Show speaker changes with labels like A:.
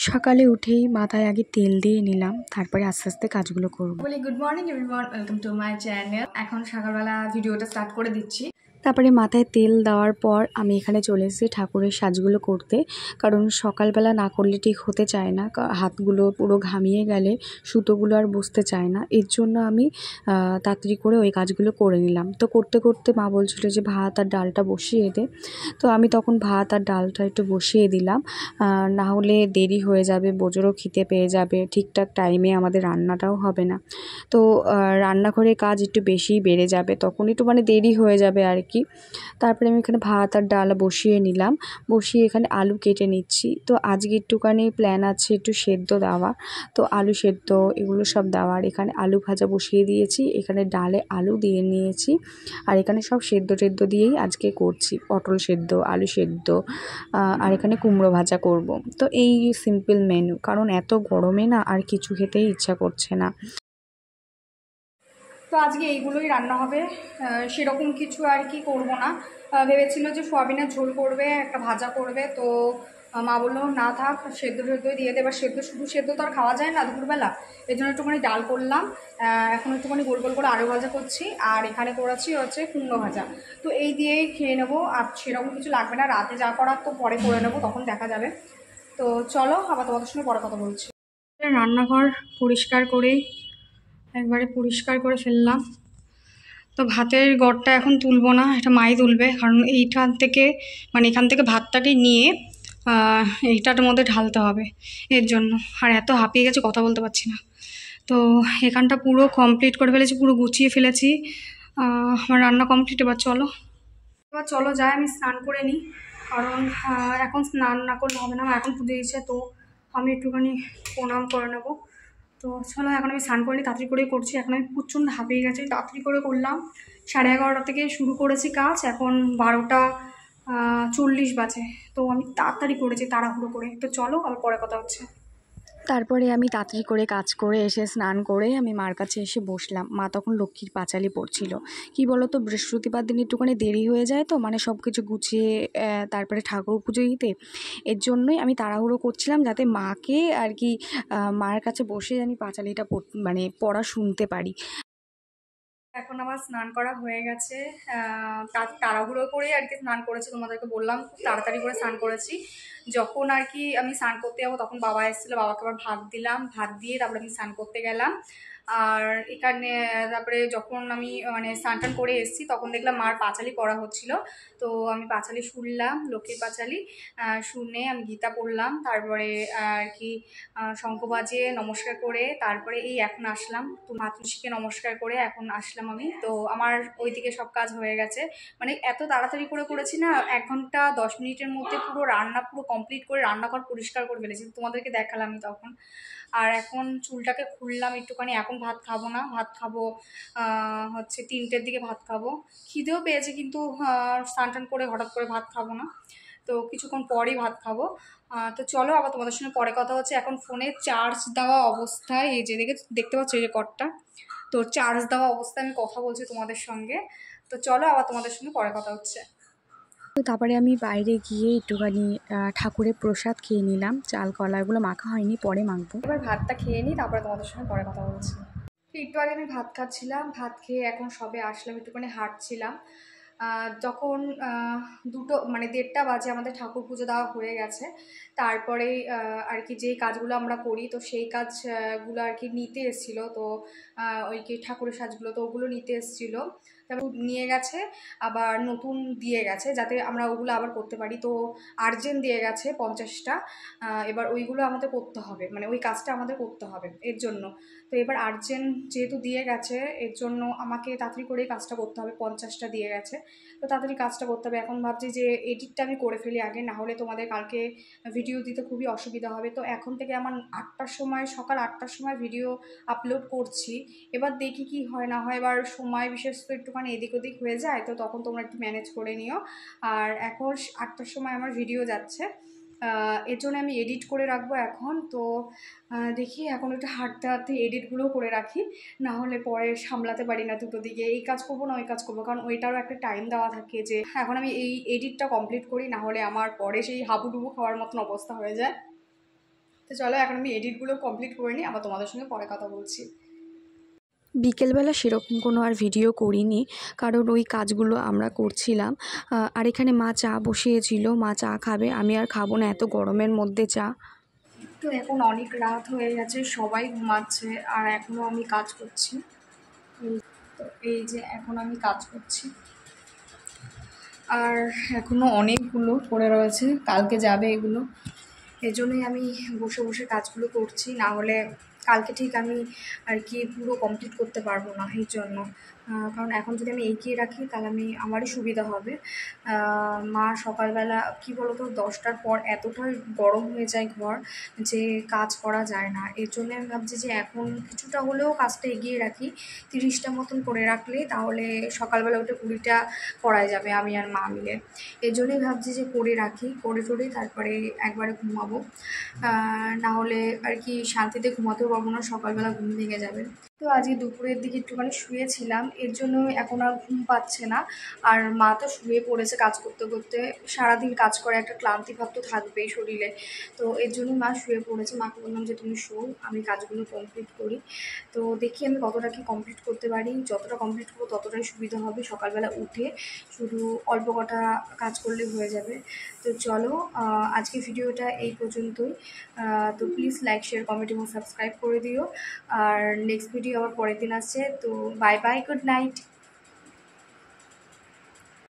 A: সকালে উঠেই মাথায় আগে তেল দিয়ে নিলাম, তারপরে আস্তে আস্তে কাজগুলো করব।
B: বলি good morning everyone, welcome to my channel. এখন সকালবেলা ভিডিওটা স্টার্ট করে দিচ্ছি।
A: তারপরে মাথায় তেল দেওয়ার পর আমি এখানে চলে এসেছি ঠাকুরের সাজগুলো করতে, কারণ সকালবেলা না করলে ঠিক হতে চায় না, হাতগুলো পুরো ঘামিয়ে গেলে সুতোগুলো আর বসতে চায় না। এর জন্য আমি তাড়াতাড়ি করে ওই কাজগুলো করে নিলাম। তো করতে করতে মা বলছিল যে ভাত আর ডালটা বসিয়ে দে, তো আমি তখন ভাত আর ডালটা একটু বসিয়ে দিলাম, না হলে দেরি হয়ে যাবে, বোজোরও খিদে পেয়ে যাবে, ঠিকঠাক টাইমে আমাদের রান্নাটাও হবে না। তো রান্নাঘরের কাজ একটু বেশিই বেড়ে যাবে, তখন একটু দেরি হয়ে যাবে আর কি। তারপরে আমি এখানে ভাত আর ডাল বসিয়ে নিলাম, বসিয়ে এখানে আলু কেটে নিচ্ছি। তো আজকে একটুখানি প্ল্যান আছে একটু সেদ্ধ দেওয়া, তো আলু সেদ্ধ এগুলো সব দেওয়ার। এখানে আলু ভাজা বসিয়ে দিয়েছি, এখানে ডালে আলু দিয়ে নিয়েছি, আর এখানে সব সেদ্ধ টেদ্ধ দিয়েই আজকে করছি, পটল সেদ্ধ, আলু সেদ্ধ, আর এখানে কুমড়ো ভাজা করব। তো এই সিম্পল মেনু, কারণ এত গরমে না আর কিছু খেতেই ইচ্ছা করছে না।
B: তো আজকে এইগুলোই রান্না হবে, সেরকম কিছু আর কি করব না। ভেবেছিল যে সোয়াবিনের ঝোল করবে, একটা ভাজা করবে, তো মা বললো না থাক, সেদ্ধ দিয়ে দেবে। শুধু সেদ্ধ তো আর খাওয়া যায় না দুপুরবেলা, এই জন্য একটুখানি ডাল করলাম। এখন একটুখানি গোল গোল করে আলু ভাজা করছি, আর এখানে করেছি হচ্ছে কুমড়ো ভাজা। তো এই দিয়েই খেয়ে নেবো, আর সেরকম কিছু লাগবে না। রাতে যা করার তো পরে করে নেবো, তখন দেখা যাবে। তো চলো আবার তোমাদের সঙ্গে পরে কথা বলছি। রান্নাঘর একবারে পরিষ্কার করে ফেললাম। তো ভাতের গড়টা এখন তুলবো না, এটা মাই তুলবে, কারণ এখান থেকে ভাতটাকে নিয়ে এইটার মধ্যে ঢালতে হবে, এর জন্য। আর এত হাঁপিয়ে গেছে, কথা বলতে পারছি না। তো এখানটা পুরো কমপ্লিট করে ফেলেছি, পুরো গুছিয়ে ফেলেছি। আমার রান্না কমপ্লিট। এবার চলো যাই, আমি স্নান করে নিই, কারণ এখন স্নান না করলে হবে না। এখন পুজো দিয়েছে, তো আমি একটুখানি প্রণাম করে নেবো। তো চলো এখন আমি স্নান করিনি, তাড়াতাড়ি করেই করছি। এখন আমি প্রচণ্ড হাঁপিয়ে গেছি, তাড়াতাড়ি করে করলাম। 11:30 থেকে শুরু করেছি কাজ, এখন 12:40 বাজে। তো আমি তাড়াতাড়ি করেছি, তাড়াহুড়ো করে। তো চলো আবার পরে কথা হচ্ছে।
A: তারপরে আমি তাড়াতাড়ি করে কাজ করে এসে স্নান করে আমি মার কাছে এসে বসলাম। মা তখন লক্ষ্মীর পাঁচালি পড়ছিল। কি বলো তো, বৃহস্পতিবার দিন একটুখানি দেরি হয়ে যায়, তো সব কিছু গুছিয়ে তারপরে ঠাকুর পুজো দিতে। এর জন্যই আমি তাড়াহুড়ো করছিলাম, যাতে মাকে আর কি মার কাছে বসে আমি পাঁচালিটা পড়া শুনতে পারি।
B: এখন আমার স্নান করা হয়ে গেছে, তাড়াহুড়ো করে আর কি স্নান করেছি। তোমাদেরকে বললাম খুব তাড়াতাড়ি করে স্নান করেছি। যখন আর কি আমি স্নান করতে যাবো, তখন বাবা এসেছিলো, বাবাকে আবার ভাত দিলাম, ভাত দিয়ে তারপরে আমি স্নান করতে গেলাম। আর এখানে তারপরে যখন আমি স্নান টান করে এসেছি, তখন দেখলাম মার পাঁচালি পড়া হচ্ছিল। তো আমি পাঁচালি শুনলাম, লক্ষ্মীর পাঁচালি শুনে আমি গীতা পড়লাম। তারপরে আর কি শঙ্খ বাজিয়ে নমস্কার করে তারপরে এই এখন আসলাম। তো মাতৃশ্রীকে নমস্কার করে এখন আসলাম আমি। তো আমার ওইদিকে সব কাজ হয়ে গেছে, এত তাড়াতাড়ি করে করেছি না, 1 ঘন্টা 10 মিনিটের মধ্যে পুরো রান্না পুরো কমপ্লিট করে রান্নাঘর পরিষ্কার করে ফেলেছি, তোমাদেরকে দেখালাম আমি তখন। আর এখন চুলটাকে খুললাম একটুখানি, এখন ভাত খাবো না, ভাত খাবো হচ্ছে 3টের দিকে ভাত খাবো। খিদেও পেয়েছে, কিন্তু স্নান টান করে হঠাৎ করে ভাত খাবো না, তো কিছুক্ষণ পরেই ভাত খাবো। তো চলো আবার তোমাদের সঙ্গে পরে কথা হচ্ছে। এখন ফোনে চার্জ দেওয়া অবস্থায়, এই যে দেখতে পাচ্ছ এই যে কর্ডটা, তো চার্জ দেওয়া অবস্থায় আমি কথা বলছি তোমাদের সঙ্গে। তো চলো আবার তোমাদের সঙ্গে পরে কথা হচ্ছে।
A: তো তারপরে আমি বাইরে গিয়ে একটুখানি ঠাকুরের প্রসাদ খেয়ে নিলাম। চাল কলা এগুলো মাখা হয়নি, পরে মাখবো।
B: এবার ভাতটা খেয়ে নিই, তারপরে তোমাদের সঙ্গে পরে কথা বলছি। একটু আগে আমি ভাত খাচ্ছিলাম, ভাত খেয়ে এখন সবে আসলাম, একটুখানি হাঁটছিলাম। যখন 1:30 বাজে, আমাদের ঠাকুর পুজো দেওয়া হয়ে গেছে। তারপরেই আর কি যেই কাজগুলো আমরা করি, তো সেই কাজগুলো আর কি নিতে এসেছিলো। তো ওই কি ঠাকুরের সাজগুলো, তো ওগুলো নিতে এসেছিলো, তারপর নিয়ে গেছে, আবার নতুন দিয়ে গেছে যাতে আমরা ওগুলো আবার করতে পারি। তো আর্জেন্ট দিয়ে গেছে 50টা, এবার ওইগুলো আমাদের করতে হবে, ওই কাজটা আমাদের করতে হবে এর জন্য। তো এবার আর্জেন্ট যেহেতু দিয়ে গেছে, এর জন্য আমাকে তাড়াতাড়ি করেই কাজটা করতে হবে। 50টা দিয়ে গেছে, তো তাড়াতাড়ি কাজটা করতে হবে। এখন ভাবছি যে এডিটটা আমি করে ফেলি আগে, না হলে তোমাদের কালকে ভিডিও দিতে খুবই অসুবিধা হবে। তো এখন থেকে আমার সকাল 8টার সময় ভিডিও আপলোড করছি। এবার দেখি কি হয় না হয়, এবার সময় বিশেষ তো একটুখানি এদিক ওদিক হয়ে যায়, তো তখন তোমরা একটু ম্যানেজ করে নিও। আর এখন 8টার সময় আমার ভিডিও যাচ্ছে, এর জন্য আমি এডিট করে রাখবো এখন। তো দেখি এখন একটু হাঁটতে হাঁটতে এডিটগুলোও করে রাখি, না হলে পরে সামলাতে পারি না দুটো দিকে, এই কাজ করবো না ওই কাজ করবো, কারণ ওইটারও একটা টাইম দেওয়া থাকে যে এখন আমি এই এডিটটা কমপ্লিট করি, না হলে আমার পরে সেই হাবুডুবু খাওয়ার মতন অবস্থা হয়ে যায়। তো তো চলো এখন আমি এডিটগুলো কমপ্লিট করে নিই, আবার তোমাদের সঙ্গে পরে কথা বলছি।
A: বিকেলবেলা সেরকম কোনো আর ভিডিও করিনি, কারণ ওই কাজগুলো আমরা করছিলাম। আর এখানে মা চা বসিয়েছিল, মা চা খাবে, আমি আর খাবো না এত গরমের মধ্যে চা।
B: তো এখন অনেক রাত হয়ে গেছে, সবাই ঘুমাচ্ছে আর এখনও আমি কাজ করছি। তো এই যে এখন আমি কাজ করছি আর এখনও অনেকগুলো পড়ে রয়েছে, কালকে যাবে এগুলো। এজন্যই আমি বসে বসে কাজগুলো করছি, না হলে কালকে ঠিক আমি আর কি পুরো কমপ্লিট করতে পারবো না। এই জন্য কারণ এখন যদি আমি এগিয়ে রাখি তাহলে আমারই সুবিধা হবে। মা সকালবেলা কি বলতো 10টার পর এতটাই গরম হয়ে যায় ঘর যে কাজ করা যায় না। এর জন্য আমি ভাবছি যে এখন কিছুটা হলেও কাজটা এগিয়ে রাখি, 30টা মতন করে রাখলে তাহলে সকালবেলা উঠে 20টা করা যাবে আমি আর মা মিলে। এই জন্যই ভাবছি যে করে রাখি, করে টোরে তারপরে একবারে ঘুমাবো, না হলে আর কি শান্তিতে ঘুমাতেও পারবো না, সকালবেলা ঘুম ভেঙে যাবে। তো আজকে দুপুরের দিকে একটুখানি শুয়েছিলাম, এর জন্য এখন আর ঘুম পাচ্ছে না। আর মা তো শুয়ে পড়েছে কাজ করতে করতে, সারাদিন কাজ করে একটা ক্লান্তি ভাব তো থাকবেই শরীরে। তো এর জন্য মা শুয়ে পড়েছে, মাকে বললাম যে তুমি শোও, আমি কাজগুলো কমপ্লিট করি। তো দেখি আমি কতটা কি কমপ্লিট করতে পারি, যতটা কমপ্লিট করবো ততটাই সুবিধা হবে, সকালবেলা উঠে শুধু অল্প কটা কাজ করলে হয়ে যাবে। তো চলো আজকে ভিডিওটা এই পর্যন্তই। তো প্লিজ লাইক শেয়ার কমেন্ট এবং সাবস্ক্রাইব করে দিও। আর নেক্সট ভিডিও আবার পরের দিন আসছে। তো বাই বাই, গুড নাইট।